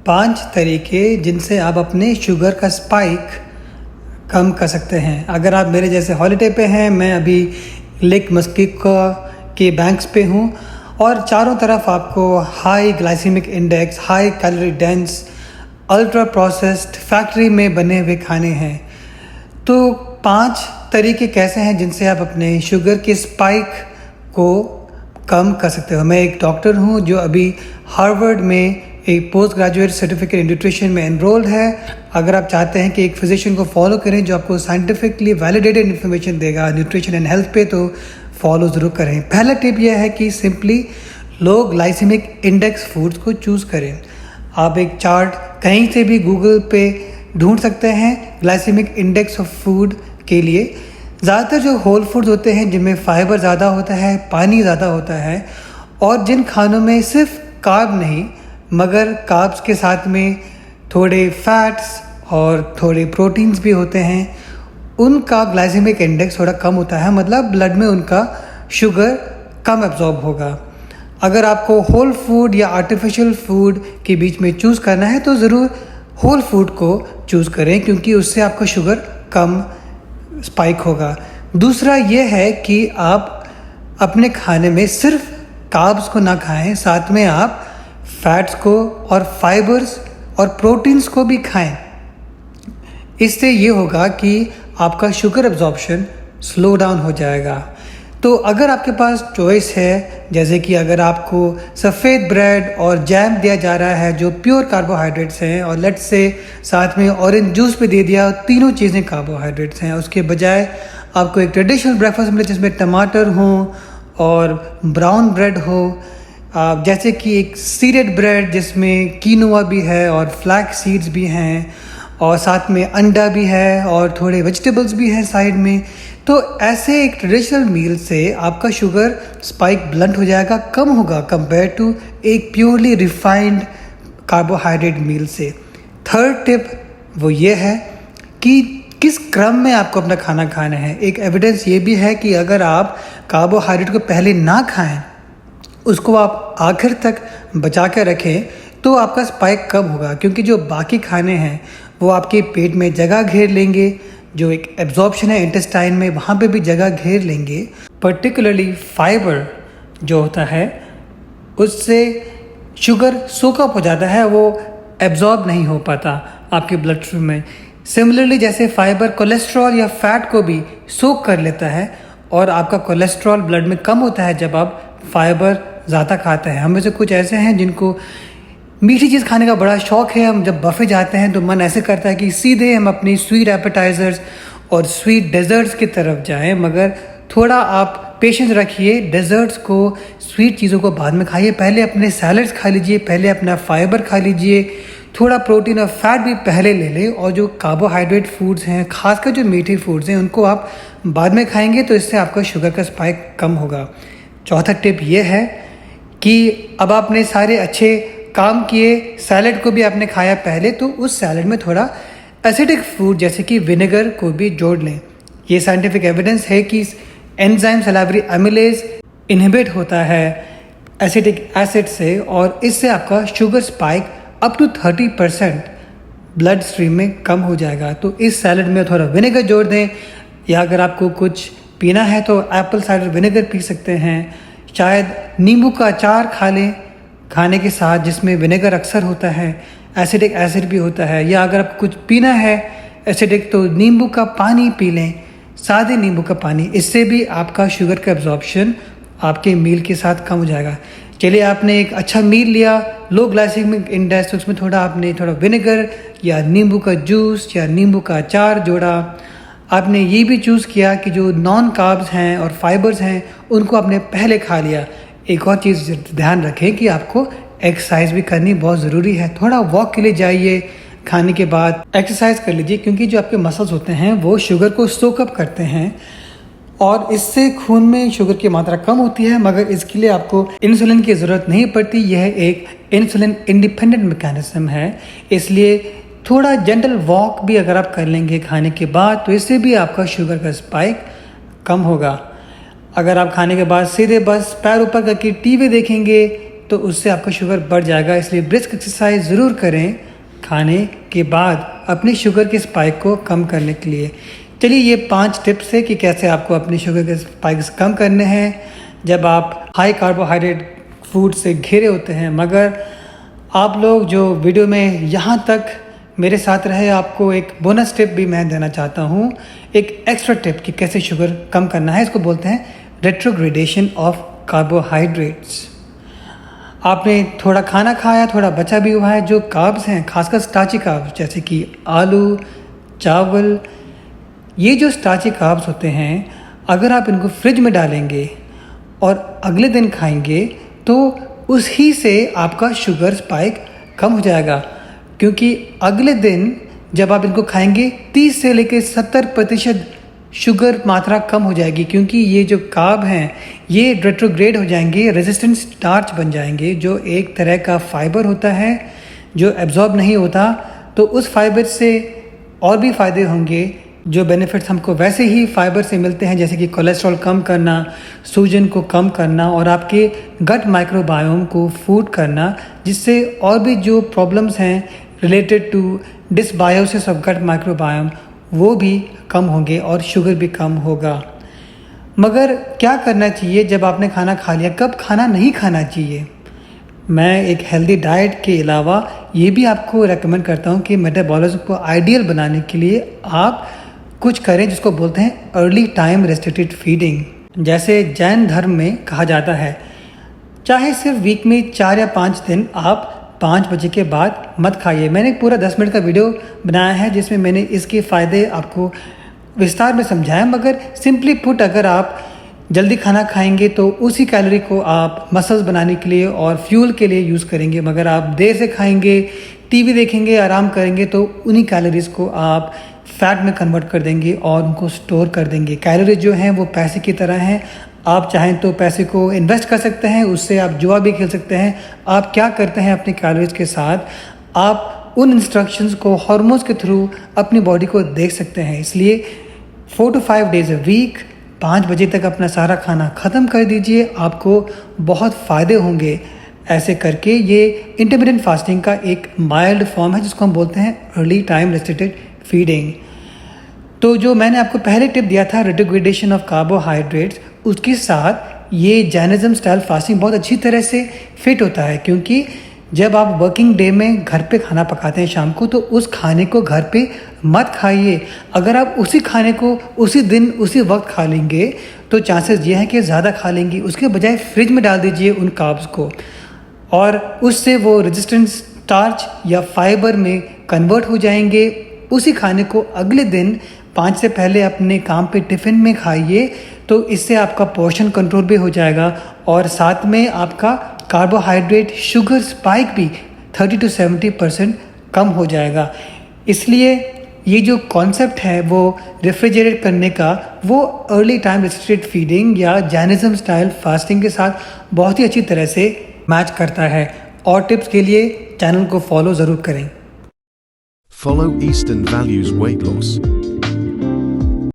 5 तरीके जिनसे आप अपने शुगर का स्पाइक कम कर सकते हैं। अगर आप मेरे जैसे हॉलिडे पे हैं, मैं अभी लेक मस्किको के बैंक्स पे हूँ और चारों तरफ आपको high glycemic index, high calorie dense, ultra processed factory में बने हुए खाने हैं। तो 5 तरीके कैसे हैं जिनसे आप अपने शुगर के स्पाइक को कम कर सकते हो। मैं एक डॉक्टर हूँ जो अभी हार्वर्ड में एक post graduate certificate in nutrition में एनरोल्ड है। अगर आप चाहते हैं कि एक फिजिशियन को फॉलो करें जो आपको साइंटिफिकली वैलिडेटेड इन्फॉर्मेशन देगा न्यूट्रिशन एंड हेल्थ पे, तो फॉलो ज़रूर करें। पहला टिप यह है कि सिंपली लो ग्लाइसेमिक इंडेक्स फूड्स को चूज़ करें। आप एक चार्ट कहीं से भी गूगल पे ढूंढ सकते हैं ग्लाइसेमिक इंडेक्स ऑफ फूड के लिए। ज़्यादातर जो होल फूड्स होते हैं जिनमें फाइबर ज़्यादा होता है, पानी ज़्यादा होता है और जिन खानों में सिर्फ कार्ब नहीं मगर कार्ब्स के साथ में थोड़े फैट्स और थोड़े प्रोटीन्स भी होते हैं, उनका ग्लाइसेमिक इंडेक्स थोड़ा कम होता है, मतलब ब्लड में उनका शुगर कम एब्जॉर्ब होगा। अगर आपको होल फूड या आर्टिफिशियल फूड के बीच में चूज़ करना है तो ज़रूर होल फूड को चूज़ करें क्योंकि उससे आपका शुगर कम स्पाइक होगा। दूसरा ये है कि आप अपने खाने में सिर्फ कार्ब्स को ना खाएं, साथ में आप फैट्स को और फाइबर्स और प्रोटीन्स को भी खाएं। इससे ये होगा कि आपका शुगर एब्जॉर्प्शन स्लो डाउन हो जाएगा। तो अगर आपके पास चॉइस है, जैसे कि अगर आपको सफ़ेद ब्रेड और जैम दिया जा रहा है जो प्योर कार्बोहाइड्रेट्स हैं और लेट्स से साथ में ऑरेंज जूस भी दे दिया, तीनों चीज़ें कार्बोहाइड्रेट्स हैं, उसके बजाय आपको एक ट्रेडिशनल ब्रेकफास्ट मिले जिसमें टमाटर हो और ब्राउन ब्रेड हो, जैसे कि एक सीडेड ब्रेड जिसमें कीनोआ भी है और फ्लैक्स सीड्स भी हैं और साथ में अंडा भी है और थोड़े वेजिटेबल्स भी हैं साइड में। तो ऐसे एक ट्रेडिशनल मील से आपका शुगर स्पाइक ब्लंट हो जाएगा, कम होगा कंपेयर टू एक प्योरली रिफाइंड कार्बोहाइड्रेट मील से। थर्ड टिप वो ये है कि किस क्रम में आपको अपना खाना खाना है। एक एविडेंस ये भी है कि अगर आप कार्बोहाइड्रेट को पहले ना खाएं, उसको आप आखिर तक बचा कर रखें तो आपका स्पाइक कम होगा, क्योंकि जो बाकी खाने हैं वो आपके पेट में जगह घेर लेंगे, जो एक एब्जॉर्प्शन है इंटेस्टाइन में वहाँ पे भी जगह घेर लेंगे। पर्टिकुलरली फाइबर जो होता है उससे शुगर सोक अप हो जाता है, वो एब्जॉर्ब नहीं हो पाता आपके ब्लड स्ट्रीम में। सिमिलरली जैसे फाइबर कोलेस्ट्रॉल या फैट को भी सोक कर लेता है और आपका कोलेस्ट्रॉल ब्लड में कम होता है जब आप फाइबर ज़्यादा खाते हैं। हम में से कुछ ऐसे हैं जिनको मीठी चीज़ खाने का बड़ा शौक़ है। हम जब बफ़े जाते हैं तो मन ऐसे करता है कि सीधे हम अपनी स्वीट एपेटाइज़र्स और स्वीट डेजर्ट्स की तरफ जाएं, मगर थोड़ा आप पेशेंस रखिए, डेजर्ट्स को, स्वीट चीज़ों को बाद में खाइए। पहले अपने सैलड्स खा लीजिए, पहले अपना फाइबर खा लीजिए, थोड़ा प्रोटीन और फैट भी पहले ले लें और जो कार्बोहाइड्रेट फूड्स हैं, खासकर जो मीठे फूड्स हैं, उनको आप बाद में खाएंगे तो इससे आपका शुगर का स्पाइक कम होगा। चौथा टिप ये है कि अब आपने सारे अच्छे काम किए, सैलड को भी आपने खाया पहले, तो उस सैलड में थोड़ा एसिडिक फूड जैसे कि विनेगर को भी जोड़ लें। ये साइंटिफिक एविडेंस है कि एंजाइम सलाइवरी एमिलेज इनहिबिट होता है एसिडिक एसिड से और इससे आपका sugar spike up to 30% blood stream में कम हो जाएगा। तो इस सैलड में थोड़ा विनेगर जोड़ दें, या अगर आपको कुछ पीना है तो एप्पल साइडर विनेगर पी सकते हैं। शायद नींबू का अचार खा लें खाने के साथ, जिसमें विनेगर अक्सर होता है, एसिडिक एसिड भी होता है। या अगर आपको कुछ पीना है एसिडिक तो नींबू का पानी पी लें, सादे नींबू का पानी। इससे भी आपका शुगर का एब्जॉर्प्शन आपके मील के साथ कम हो जाएगा। चलिए, आपने एक अच्छा मील लिया, लो ग्लाइसेमिक इंडेक्स, उसमें आपने थोड़ा विनेगर या नींबू का जूस या नींबू का अचार जोड़ा। आपने ये भी चूज़ किया कि जो नॉन कार्ब्स हैं और फाइबर्स हैं उनको आपने पहले खा लिया। एक और चीज़ ध्यान रखें कि आपको एक्सरसाइज भी करनी बहुत ज़रूरी है। थोड़ा वॉक के लिए जाइए, खाने के बाद एक्सरसाइज कर लीजिए, क्योंकि जो आपके मसल्स होते हैं वो शुगर को सोक अप करते हैं और इससे खून में शुगर की मात्रा कम होती है, मगर इसके लिए आपको इंसुलिन की ज़रूरत नहीं पड़ती। यह एक इंसुलिन इंडिपेंडेंट मैकेनिज्म है, इसलिए थोड़ा जेंटल वॉक भी अगर आप कर लेंगे खाने के बाद तो इससे भी आपका शुगर का स्पाइक कम होगा। अगर आप खाने के बाद सीधे बस पैर ऊपर करके टीवी देखेंगे तो उससे आपका शुगर बढ़ जाएगा। इसलिए ब्रिस्क एक्सरसाइज ज़रूर करें खाने के बाद अपनी शुगर के स्पाइक को कम करने के लिए। चलिए ये 5 टिप्स है कि कैसे आपको अपनी शुगर के स्पाइक्स कम करने हैं जब आप हाई कार्बोहाइड्रेट फूड से घिरे होते हैं। मगर आप लोग जो वीडियो में यहाँ तक मेरे साथ रहे, आपको एक बोनस टिप भी मैं देना चाहता हूँ, एक एक्स्ट्रा टिप कि कैसे शुगर कम करना है। इसको बोलते हैं रेट्रोग्रेडेशन ऑफ कार्बोहाइड्रेट्स। आपने थोड़ा खाना खाया, थोड़ा बचा भी हुआ है, जो कार्ब्स हैं खासकर स्टार्ची कार्ब्स जैसे कि आलू, चावल, ये जो स्टार्ची कार्ब्स होते हैं, अगर आप इनको फ्रिज में डालेंगे और अगले दिन खाएंगे तो उसी से आपका शुगर स्पाइक कम हो जाएगा। क्योंकि अगले दिन जब आप इनको खाएंगे 30 से लेकर 70% शुगर मात्रा कम हो जाएगी, क्योंकि ये जो कार्ब हैं ये रेट्रोग्रेड हो जाएंगे, रेजिस्टेंट स्टार्च बन जाएंगे, जो एक तरह का फाइबर होता है जो एब्जॉर्ब नहीं होता। तो उस फाइबर से और भी फ़ायदे होंगे, जो बेनिफिट्स हमको वैसे ही फाइबर से मिलते हैं, जैसे कि कोलेस्ट्रॉल कम करना, सूजन को कम करना और आपके गट माइक्रोबायोम को फूड करना, जिससे और भी जो प्रॉब्लम्स हैं related to dysbiosis of gut microbiome वो भी कम होंगे और शुगर भी कम होगा। मगर क्या करना चाहिए जब आपने खाना खा लिया, कब खाना नहीं खाना चाहिए? मैं एक हेल्दी डाइट के अलावा ये भी आपको रेकमेंड करता हूँ कि मेटाबॉलिज्म को आइडियल बनाने के लिए आप कुछ करें जिसको बोलते हैं अर्ली टाइम रेस्ट्रिक्टेड फीडिंग। जैसे जैन धर्म में कहा जाता है, चाहे सिर्फ वीक में 4 या 5 दिन आप 5 बजे के बाद मत खाइए। मैंने एक पूरा 10 मिनट का वीडियो बनाया है जिसमें मैंने इसके फ़ायदे आपको विस्तार में समझाया। मगर सिंपली पुट, अगर आप जल्दी खाना खाएंगे तो उसी कैलोरी को आप मसल्स बनाने के लिए और फ्यूल के लिए यूज़ करेंगे। मगर आप देर से खाएंगे, टीवी देखेंगे, आराम करेंगे तो उन्हीं कैलोरीज को आप फैट में कन्वर्ट कर देंगे और उनको स्टोर कर देंगे। कैलोरीज जो हैं वो पैसे की तरह हैं। आप चाहें तो पैसे को इन्वेस्ट कर सकते हैं, उससे आप जुआ भी खेल सकते हैं। आप क्या करते हैं अपनी कैलोरीज के साथ, आप उन इंस्ट्रक्शंस को हार्मोन्स के थ्रू अपनी बॉडी को देख सकते हैं। इसलिए 4 to 5 डेज अ वीक 5 बजे तक अपना सारा खाना ख़त्म कर दीजिए, आपको बहुत फ़ायदे होंगे। ऐसे करके ये इंटरमिटेंट फास्टिंग का एक माइल्ड फॉर्म है जिसको हम बोलते हैं अर्ली टाइम रेस्ट्रिक्टेड फीडिंग। तो जो मैंने आपको पहले टिप दिया था रेट्रोग्रेडेशन ऑफ कार्बोहाइड्रेट्स, उसके साथ ये जैनिज्म स्टाइल फास्टिंग बहुत अच्छी तरह से फिट होता है। क्योंकि जब आप वर्किंग डे में घर पे खाना पकाते हैं शाम को, तो उस खाने को घर पे मत खाइए। अगर आप उसी खाने को उसी दिन उसी वक्त खा लेंगे तो चांसेस ये हैं कि ज़्यादा खा लेंगे। उसके बजाय फ्रिज में डाल दीजिए उन कार्ब्स को, और उससे वो रेजिस्टेंट स्टार्च या फाइबर में कन्वर्ट हो जाएंगे। उसी खाने को अगले दिन 5 से पहले अपने काम पे टिफ़िन में खाइए, तो इससे आपका पोर्शन कंट्रोल भी हो जाएगा और साथ में आपका कार्बोहाइड्रेट शुगर स्पाइक भी 30 to 70% कम हो जाएगा। इसलिए ये जो कॉन्सेप्ट है वो रेफ्रिजरेट करने का, वो अर्ली टाइम रेस्ट्रिक्टेड फीडिंग या जैनिज्म स्टाइल फास्टिंग के साथ बहुत ही अच्छी तरह से मैच करता है। और टिप्स के लिए चैनल को फॉलो ज़रूर करें। Follow Eastern Values Weight Loss